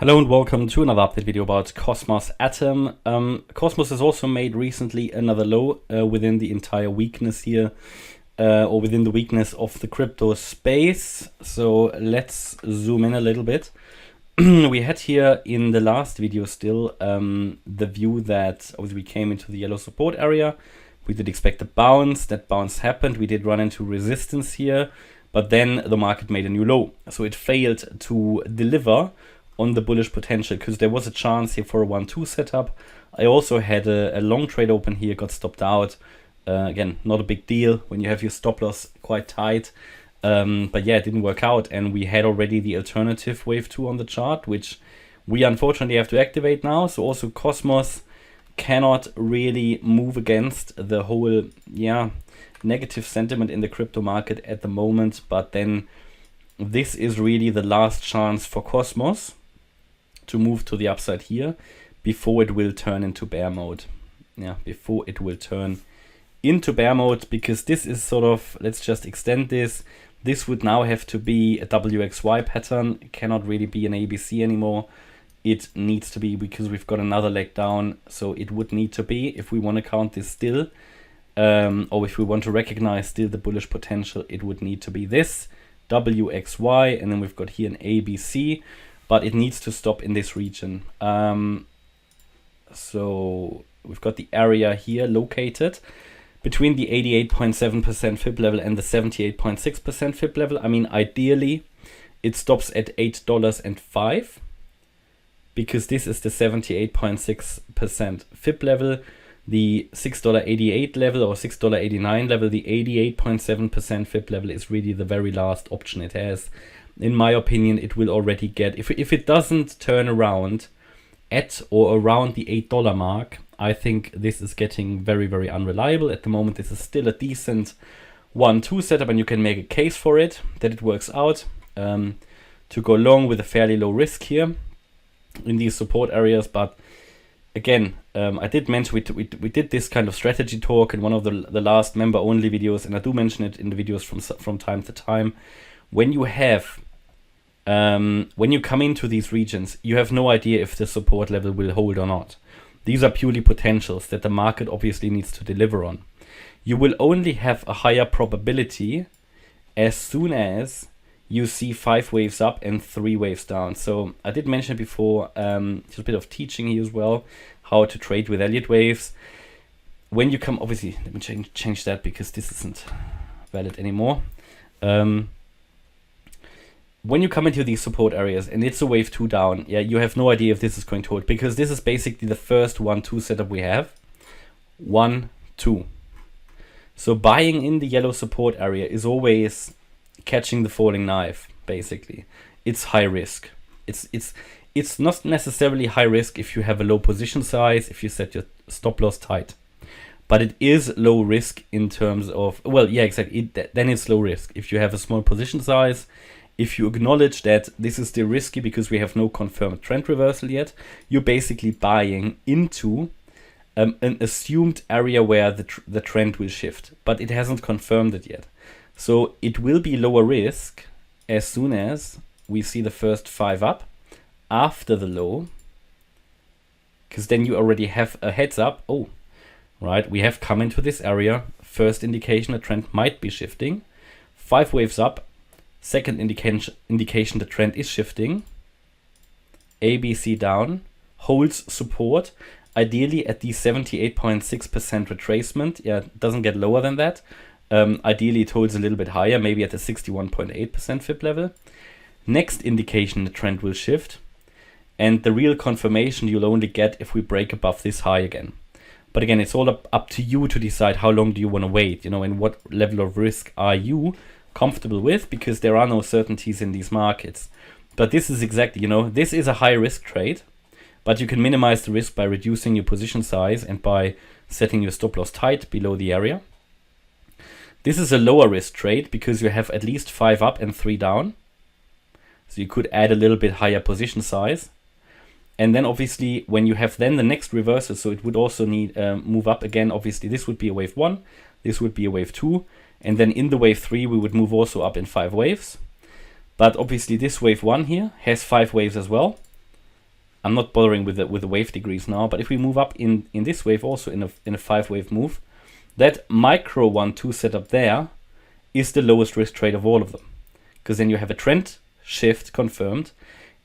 Hello and welcome to another update video about Cosmos Atom. Cosmos has also made recently another low within the entire weakness here, or within the weakness of the crypto space. So let's zoom in a little bit. We had here in the last video still the view that obviously we came into the yellow support area. We did expect a bounce. That bounce happened. We did run into resistance here, but then the market made a new low. So it failed to deliver on the bullish potential because there was a chance here for a 1-2 setup. I also had a long trade open here, got stopped out. Again, not a big deal when you have your stop loss quite tight. But yeah, it didn't work out, and we had already the alternative wave 2 on the chart, which we unfortunately have to activate now. So also Cosmos cannot really move against the whole negative sentiment in the crypto market at the moment. But then this is really the last chance for Cosmos to move to the upside here before it will turn into bear mode. Before it will turn into bear mode, because this is sort of, let's just extend this. This would now have to be a WXY pattern. It cannot really be an ABC anymore. It needs to be, because we've got another leg down. So it would need to be, if we want to count this still, or if we want to recognize still the bullish potential, it would need to be this WXY, and then we've got here an ABC, but it needs to stop in this region. So we've got the area here located between the 88.7% fib level and the 78.6% fib level. I mean, ideally it stops at $8.05, because this is the 78.6% fib level. The $6.88 level or $6.89 level, the 88.7% fib level is really the very last option it has. In my opinion, it will already get, if it doesn't turn around at or around the $8 mark, I think this is getting very, very unreliable. At the moment, this is still a decent 1-2 setup, and you can make a case for it, that it works out to go long with a fairly low risk here in these support areas. But again, I did mention we did this kind of strategy talk in one of the last member only videos, and I do mention it in the videos from time to time. When you have when you come into these regions, you have no idea if the support level will hold or not. These are purely potentials that the market obviously needs to deliver on. You will only have a higher probability as soon as you see 5 waves up and 3 waves down. So I did mention before, just a bit of teaching here as well, how to trade with Elliott waves. When you come, obviously, let me change that because this isn't valid anymore. When you come into these support areas and it's a wave 2 down, you have no idea if this is going to hold, because this is basically the first 1-2 setup we have. 1-2. So buying in the yellow support area is always catching the falling knife, basically. It's high risk. It's not necessarily high risk if you have a low position size, if you set your stop loss tight. But it is low risk in terms of, well, yeah, exactly. Then it's low risk. If you have a small position size, if you acknowledge that this is still risky because we have no confirmed trend reversal yet, you're basically buying into an assumed area where the trend will shift, but it hasn't confirmed it yet. So it will be lower risk as soon as we see the first 5 up after the low, because then you already have a heads up. Oh, right, we have come into this area. First indication the trend might be shifting. 5 waves up. Second indication the trend is shifting. ABC down. Holds support. Ideally at the 78.6% retracement. Yeah, it doesn't get lower than that. Ideally it holds a little bit higher, maybe at the 61.8% fib level. Next indication the trend will shift. And the real confirmation you'll only get if we break above this high again. But again, it's all up to you to decide how long do you want to wait, and what level of risk are you comfortable with, because there are no certainties in these markets. But this is exactly, this is a high risk trade, but you can minimize the risk by reducing your position size and by setting your stop loss tight below the area. This is a lower risk trade because you have at least 5 up and 3 down. So you could add a little bit higher position size. And then obviously when you have then the next reversal, so it would also need move up again. Obviously this would be a wave 1, this would be a wave 2. And then in the wave 3, we would move also up in 5 waves. But obviously this wave 1 here has 5 waves as well. I'm not bothering with the wave degrees now, but if we move up in this wave, also in a 5-wave move, that micro 1-2 setup there is the lowest risk trade of all of them, because then you have a trend shift confirmed,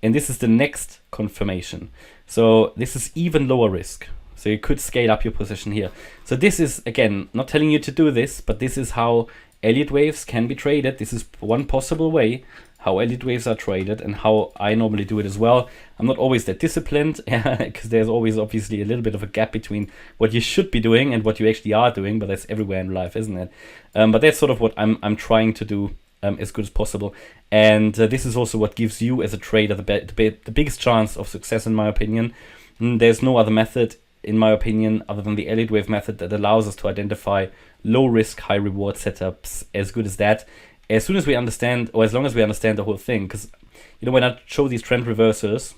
and this is the next confirmation. So this is even lower risk. So you could scale up your position here. So this is, again, not telling you to do this, but this is how Elliott waves can be traded. This is one possible way how Elliott waves are traded, and how I normally do it as well. I'm not always that disciplined, because there's always obviously a little bit of a gap between what you should be doing and what you actually are doing, but that's everywhere in life, isn't it? But that's sort of what I'm trying to do as good as possible. And this is also what gives you as a trader the biggest chance of success, in my opinion. There's no other method, in my opinion, other than the Elliott wave method, that allows us to identify low risk, high reward setups as good as that. As soon as we understand, or as long as we understand the whole thing, because when I show these trend reversals,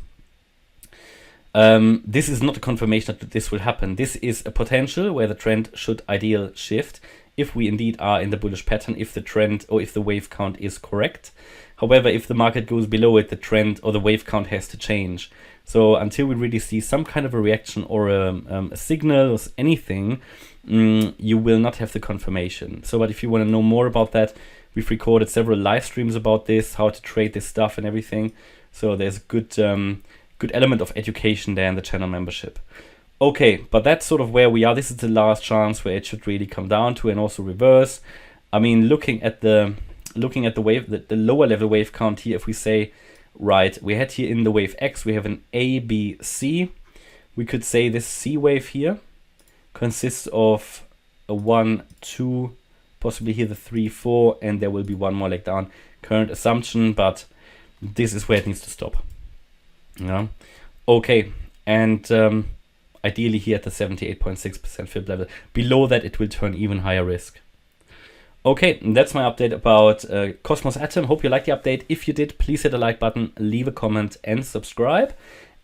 this is not a confirmation that this will happen. This is a potential where the trend should ideal shift if we indeed are in the bullish pattern, if the trend or if the wave count is correct. However, if the market goes below it, the trend or the wave count has to change. So until we really see some kind of a reaction or a signal or anything, you will not have the confirmation. So, but if you want to know more about that, we've recorded several live streams about this, how to trade this stuff and everything. So there's a good element of education there in the channel membership. Okay, but that's sort of where we are. This is the last chance where it should really come down to, and also reverse. I mean, looking at the wave, the lower level wave count here, if we say, right, we had here in the wave X, we have an A, B, C. We could say this C wave here consists of a 1, 2, possibly here the 3, 4, and there will be one more leg down. Current assumption, but this is where it needs to stop. Yeah. Okay, and ideally here at the 78.6% fib level. Below that, it will turn even higher risk. Okay, that's my update about Cosmos Atom. Hope you liked the update. If you did, please hit the like button, leave a comment, and subscribe.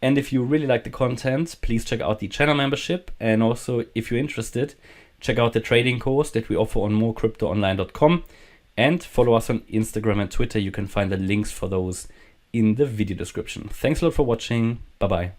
And if you really like the content, please check out the channel membership. And also, if you're interested, check out the trading course that we offer on morecryptoonline.com. And follow us on Instagram and Twitter. You can find the links for those in the video description. Thanks a lot for watching. Bye-bye.